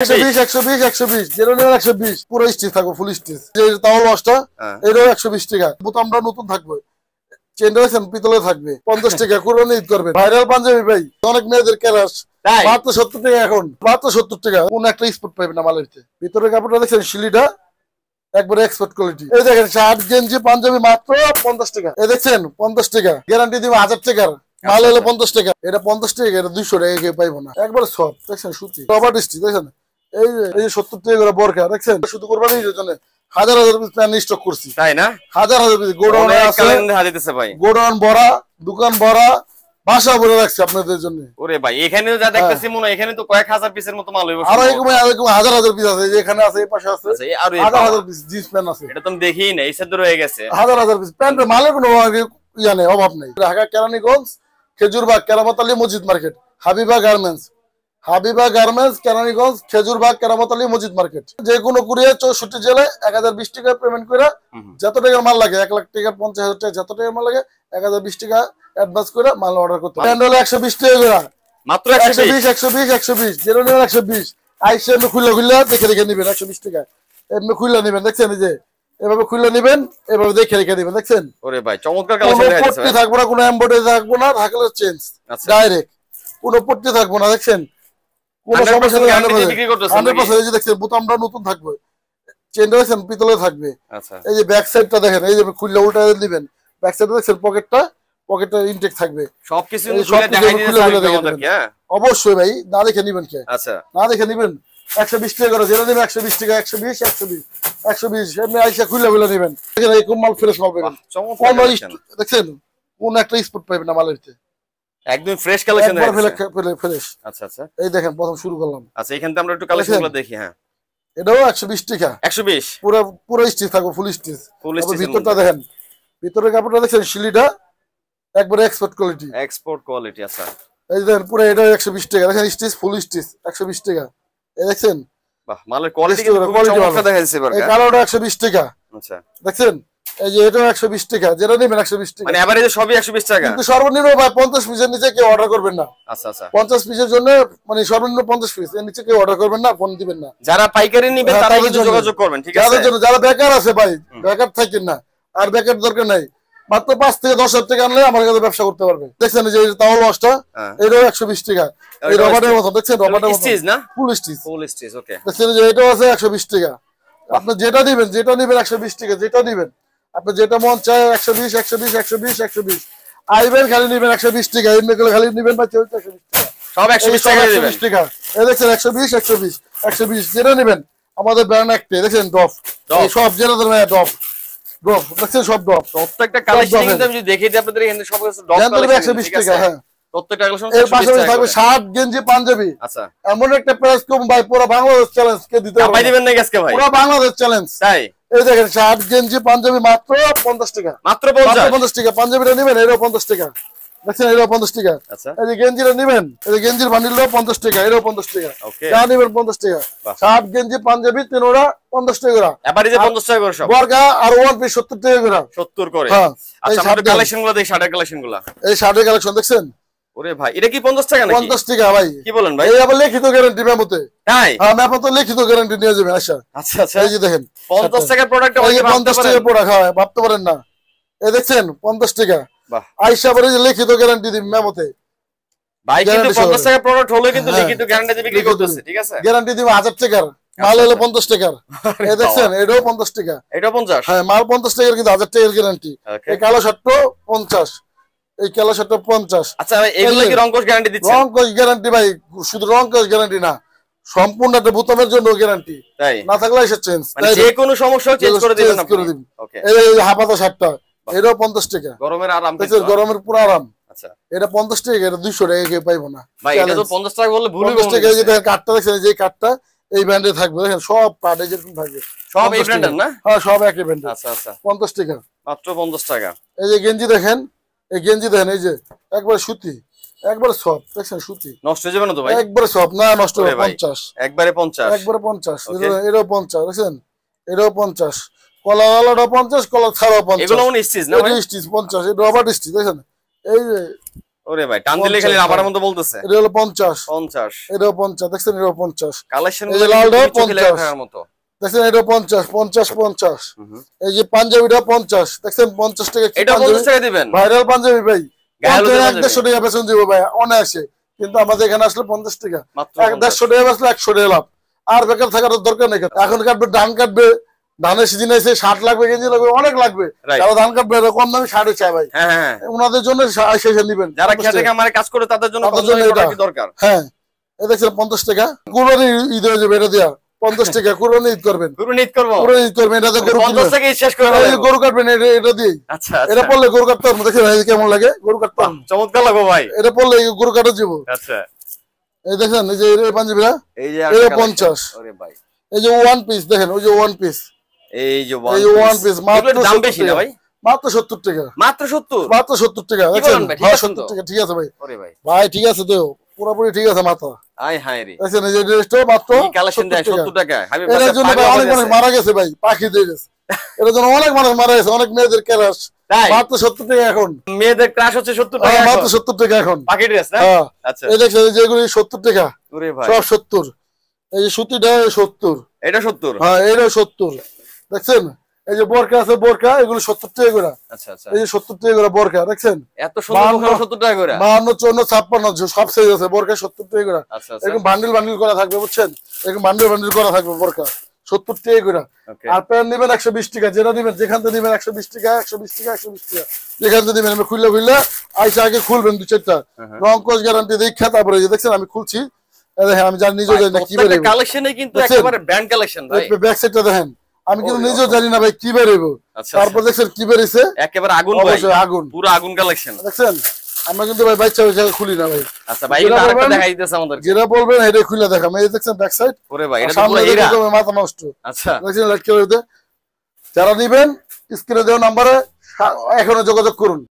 120 120 120 যেটা নেবেন 120 পুরো স্টিচ থাকবে ফুল স্টিচ এই তাওয়াল ওয়াশটা এটাও 120 টাকা বোতামটা নতুন থাকবে চেনটা দেখেন পিতলে থাকবে 50 টাকা কুরবানি ঈদ করবেন ভাইরাল পাঞ্জাবি ভাই অনেক মেয়েদের কেরাস মাত্র 70 টাকা এখন মাত্র 70 টাকা কোন একটা স্পট পাবেন না মালের ভিতরে কাপড়টা দেখেন শিলিটা একবারে এক্সপোর্ট কোয়ালিটি এই দেখেন শার্ট গেঞ্জি পাঞ্জাবি মাত্র 50 টাকা এই দেখছেন 50 টাকা গ্যারান্টি দিব 1000 টাকার মাল হলো 50 টাকা এটা 50 টাকা এটা 200 টাকা কেউ পাইবো না একবার সফট দেখছেন সুতি রবার স্টিচ দেখেন এই যে 70 টাকা করে বোরকা দেখছেন শুধু কুরবানির জন্য হাজার হাজার পিস প্যান্ট স্টক করছি তাই না হাজার হাজার পিস গোডাউন আছে হাজাইতেছে ভাই গোডাউন ভরা দোকান ভরা বাসা ভরে রাখছি আপনাদের জন্য ওরে ভাই এখানেও যা দেখতেছি মনে হয় এখানে তো কয়েক হাজার পিসের মতো মাল হইবো আর এরকম হাজার হাজার পিস আছে এখানে আছে এই পাশে আছে আর হাজার হাজার পিস জিন্স প্যান্ট আছে এটা তো আমি দেখিই না এই সাইড রয়ে গেছে হাজার হাজার পিস প্যান্টের মালের কোনো ইয়া নেই অভাব নেই ঢাকা কেরানীগঞ্জ খেজুরবাগ কেরামত আলী মসজিদ মার্কেট হাবিবা গার্মেন্টস কেরানীগঞ্জ খেজুরবাগ কেরামত আলী মসজিদ মার্কেট যে কোনো কুরিয়ার 64 জেলায় 1020 টাকা পেমেন্ট করে যত টাকার মাল লাগে 1 লাখ টাকা 50,000 টাকা যত টাকার মাল লাগে 1020 টাকা অ্যাডভান্স করে মাল অর্ডার করতে হবে হলো 120 টাকা করে মাত্র 120 যেটা নেবেন 120 আইসে এমনি খুলে দেখে নেবেন 120 টাকা এমনি খুলে নেবেন দেখছেন এই যে এভাবে খুলে নেবেন এভাবে দেখে নেবেন দেখছেন ওরে ভাই চমৎকার কালেকশন দেখা যাচ্ছে পট্টি থাকবে না কোনো এমব্রয়ডারি থাকবে না থাকলে চেঞ্জ ডাইরেক্ট কোনো পট্টি থাকবে না দেখছেন কোনো সমস্যা নেই 100% এই যে দেখছেন বোতামটা নতুন থাকবে চেনটা দেখছেন পিতলে থাকবে আচ্ছা এই যে ব্যাক সাইডটা দেখেন এই যে খুলে উল্টা দিবেন ব্যাক সাইডে দেখছেন পকেটটা ইনটেক থাকবে সবকিছু খুলে দেখাই দিতে আমাদেরকে হ্যাঁ অবশ্যই ভাই না দেখে নেবেন কি আচ্ছা না দেখে নেবেন 120 টাকা করে যেটা নেবেন 120 টাকা 120 এমনি আইসা খুলে নেবেন দেখেন এই কোন মাল ফ্রেশ মাল পাবেন চমৎকার দেখছেন কোন একটা স্পট পাবেন না মালের ভিতরে একদম ফ্রেশ কালেকশন ফ্রেশ আচ্ছা আচ্ছা এই দেখেন প্রথম শুরু করলাম আচ্ছা এখান থেকে আমরা একটু কালেকশনগুলো দেখি হ্যাঁ এটাও 120 টাকা 120 পুরো স্টিচ থাকবে ফুল স্টিচ ভিতরটা দেখেন ভিতরের কাপড়টা দেখেন শিলিটা একবারে এক্সপোর্ট কোয়ালিটি আচ্ছা এই দেখেন পুরো এটা 120 টাকা দেখেন স্টিচ ফুল স্টিচ 120 টাকা এই দেখেন বাহ মালের কোয়ালিটি কিন্তু খুব চমৎকার দেখা যাচ্ছে এবার এই কালোটা 120 টাকা আচ্ছা দেখেন এই যে এটা 120 টাকা যেটা নেবেন 120 টাকা মানে এবারে সবই 120 টাকা কিন্তু সর্বনিম্ন ভাই 50 পিসের নিচে কেউ অর্ডার করবেন না আচ্ছা আচ্ছা 50 পিসের জন্য মানে সর্বনিম্ন 50 পিস এর নিচে কেউ অর্ডার করবেন না ফোন দিবেন না যারা পাইকারি নেবেন তারা কিন্তু যোগাযোগ করবেন ঠিক আছে যারা বেকার আছে ভাই বেকার থাকেন না আর বেকার দরকার নাই মাত্র 5 থেকে 10,000 টাকা আনলে আমার কাছে ব্যবসা করতে পারবে দেখছেন যে তাওয়াল ওয়াশটা এটাও 120 টাকা এই রবারের মতো দেখছেন রবারের মতো স্টিচ না ফুল স্টিচ ওকে দেখছেন যে এটাও আছে 120 টাকা আপনি যেটা নেবেন 120 টাকা যেটা নেবেন আপনি যেটা মন চায় 120 আইবেন খালি নেবেন 120 টাকা এমনি করে খালি নেবেন বা 120 টাকা সব 120 টাকা দিবেন 120 টাকা এই দেখছেন 120 যেটা নেবেন আমাদের ব্র্যান্ড একটাই দেখছেন ডফ এই সব যেটা ধরনের ডফ দেখছেন সব ডফ প্রত্যেকটা কালেকশন কিন্তু আমি দেখি যে আপনাদের এখানে সব ডফ কালেকশন 120 টাকা হ্যাঁ প্রত্যেকটা কালেকশন এর পাশে থাকবে শার্ট গেঞ্জি পাঞ্জাবি আচ্ছা এমন একটা প্রাইস কম ভাই পুরো বাংলাদেশ চ্যালেঞ্জ কে দিতে হবে ভাই দিবেন না আজকে ভাই পুরো বাংলাদেশ চ্যালেঞ্জ তাই এই দেখেন শার্ট গেঞ্জি পাঞ্জাবি মাত্র 50 টাকা মাত্র 50 টাকা পাঞ্জাবিটা নেবেন এরও 50 টাকা দেখছেন এরও 50 টাকা আচ্ছা এই যে গেঞ্জিটা নেবেন এই যে গেঞ্জির বান্ডিলও 50 টাকা এরও 50 টাকা ওকে যা নেবেন 50 টাকা শার্ট গেঞ্জি পাঞ্জাবি তিনটা 50 টাকা করে এবারে যে 50 টাকা করে সব বর্গা আর ওয়ান পিস 70 টাকা করে 70 করে হ্যাঁ আচ্ছা আমাদের কালেকশনগুলো দেখি শার্টের কালেকশনগুলো এই শার্টের কালেকশন দেখছেন ওরে ভাই এটা কি 50 টাকা নাকি 50 টাকা ভাই কি বলেন ভাই এই আবার লিখিত গ্যারান্টি মেমোতে তাই হ্যাঁ মেমো তো লিখিত গ্যারান্টি নিয়ে যাবেন আচ্ছা আচ্ছা এই যে দেখেন 50 টাকার প্রোডাক্ট এই 50 টাকার প্রোডাক্ট হয় ভাবতে পারেন না এই দেখছেন 50 টাকা বাহ আয়েশা বলে যে লিখিত গ্যারান্টি দিবেন মেমোতে ভাই কিন্তু 50 টাকার প্রোডাক্ট হলে কিন্তু লিখিত গ্যারান্টি দিবে বিক্রি করতেছে ঠিক আছে গ্যারান্টি দিব 1000 টাকার মাল হলো 50 টাকার এই দেখছেন এটাও 50 টাকা এটাও 50 হ্যাঁ মাল 50 টাকার কিন্তু 1000 টাকার গ্যারান্টি এই কালো শার্টও 50 এই কালো শার্টটা 50 আচ্ছা ভাই এগুলো কি রংকশ গ্যারান্টি দিচ্ছে রংকশ গ্যারান্টি ভাই শুধু রংকশ গ্যারান্টি না সম্পূর্ণ একটা বোতামের জন্য গ্যারান্টি তাই না থাকলে এসে চেঞ্জ মানে যে কোনো সমস্যা চেঞ্জ করে দিবেন আপনি ওকে এই হাফাতা শার্টটা এটাও 50 টাকা গরমের আরাম দেখছেন গরমের পুরো আরাম আচ্ছা এটা 50 টাকা এটা 200 টাকা কেউ পাইবো না ভাই এটা তো 50 টাকা বললে ভুলই 50 টাকা এই যে কাটটা দেখছেন যে কাটটা এই ব্র্যান্ডে থাকবে দেখেন সব কার্ড যেরকম থাকবে সব এই ব্র্যান্ডের না হ্যাঁ সব একই ব্র্যান্ডের আচ্ছা আচ্ছা 50 টাকা মাত্র 50 টাকা এই যে গেঞ্জি দেখেন এই গেঞ্জি দেখেন এই যে একবার সুতি একবার সফট দেখছেন সুতি নষ্ট হয়ে যাবে না তো ভাই একবার সফট না নষ্ট হবে 50 একবারে 50 এরও 50 দেখছেন এরও 50 কলাওয়ালাটা 50 কলা ছাড়াও 50 এগুলো মনে স্টিচ না ভাই স্টিচ 50 এটা রবার স্টিচ দেখেন এই যে ওরে ভাই টান দিলে খালি রাবারের মতো বলতেছে। এটা হলো 50 50 এটাও 50 দেখছেন এটাও 50 কালেকশন এই যে লালটাও 50 মতো দেখছেন এটাও 50 50 50 এই যে পাঞ্জাবিটা 50 দেখছেন 50 টাকা এটা 50 টাকা দিবেন ভাইরাল পাঞ্জাবি ভাই গায়ালো 150 টাকা বেচন দিব ভাই অনায়াসে কিন্তু আমাদের এখানে আসলে 50 টাকা 150 টাকা বেচলে 100 টাকা লাভ আর বেকার থাকার দরকার নেই এখন কাটবে ধান কাটবে ধানের সিজন এসে 60 লাগবে গেঞ্জি লাগবে অনেক লাগবে তারা ধান কাটবে কম দামে 60 চাই ভাই হ্যাঁ ওনাদের জন্য শেষে নেবেন যারা খেতে খামারে কাজ করে তাদের জন্য কি দরকার হ্যাঁ এই দেখছেন 50 টাকা কুরবানি ঈদ হয়ে যাবে এটা দিয়া 50 টাকা কুরবানি ঈদ করবেন কুরবানি ঈদ করব কুরবানি ঈদ করবেন এটা গরু 50 টাকা শেষ করে গরু কাটবেন এটা দিয়ে আচ্ছা এটা পড়লে গরু কাটতে হবে দেখেন কেমন লাগে গরু কাটতে চমৎকার লাগো ভাই এটা পড়লে গরু কাটা যাব আচ্ছা এই দেখেন এই যে পাঞ্জাবিরা এই যে 50 ওরে ভাই এই যে ওয়ান পিস দেখেন ওই যে ওয়ান পিস এই যে ওয়ান পিস মাত্র দাম বেশি না ভাই মাত্র 70 টাকা মাত্র 70 মাত্র 70 টাকা দেখেন 70 টাকা ঠিক আছে ভাই ওরে ভাই ভাই ঠিক আছে দেও পুরোপুরি ঠিক আছে মাথা আয় হায় রে দেখেন এই যে ড্রেসটা মাত্র কালেকশন দেয় 70 টাকা হাবিব এর জন্য অনেক মানুষ মারা গেছে ভাই পাখি দিয়ে গেছে এর জন্য অনেক মানুষ মারা গেছে অনেক মেয়েদের ক্রাশ মাত্র 70 টাকা এখন মেয়েদের ক্রাশ হচ্ছে 70 টাকা মাত্র 70 টাকা এখন পাখি ড্রেস না আচ্ছা এই দেখছেন যেগুলি 70 টাকা ওরে ভাই সব 70 এই যে সুতিটা 70 এটা 70 হ্যাঁ এটা 70 দেখছেন এই যে বোরকা আছে বোরকা এগুলো 70 টাকা করে আচ্ছা আচ্ছা এই যে 70 টাকা করে বোরকা দেখছেন এত সুন্দর বোরকা 70 টাকা করে 52 54 56 সব সাইজ আছে বোরকা 70 টাকা করে আচ্ছা আচ্ছা এরকম বান্ডিল বান্ডিল করা থাকবে বুঝছেন এরকম বান্ডিল বান্ডিল করা থাকবে বোরকা 70 টাকা করে আর প্যান্ট নেবেন 120 টাকা যেটা নেবেন যেখান থেকে নেবেন 120 টাকা 120 টাকা 120 টাকা যেখান থেকে নেবেন আমি খুললে আইসা আগে খুলবেন দু চারটা রং কোচ গ্যারান্টি দেখা তারপরে দেখছেন আমি খুলছি দেখেন আমি জানি নিজেও জানি না কি বের হবে কালেকশনে কিন্তু একেবারে ব্র্যান্ড কালেকশন ভাই ব্যাক সাইডটা দেখেন আমি কিন্তু নিজেও জানি না ভাই কি বের হবে তারপর দেখছেন কি বেরিয়েছে একেবারে আগুন ভাই অবশ্যই আগুন পুরো আগুন কালেকশন দেখছেন আমরা কিন্তু ভাই বাচ্চা খুলি না ভাই আচ্ছা ভাই এটা আরেকটা দেখাই দিতেছে আমাদের যেটা বলবেন এটা খুলে দেখাম এই দেখছেন ব্যাক সাইড ওরে ভাই এটা তো পুরো হীরা মাথা নষ্ট আচ্ছা দেখছেন লাইট করে যারা নেবেন স্ক্রিনে দেওয়া নম্বরে এখনো যোগাযোগ করুন।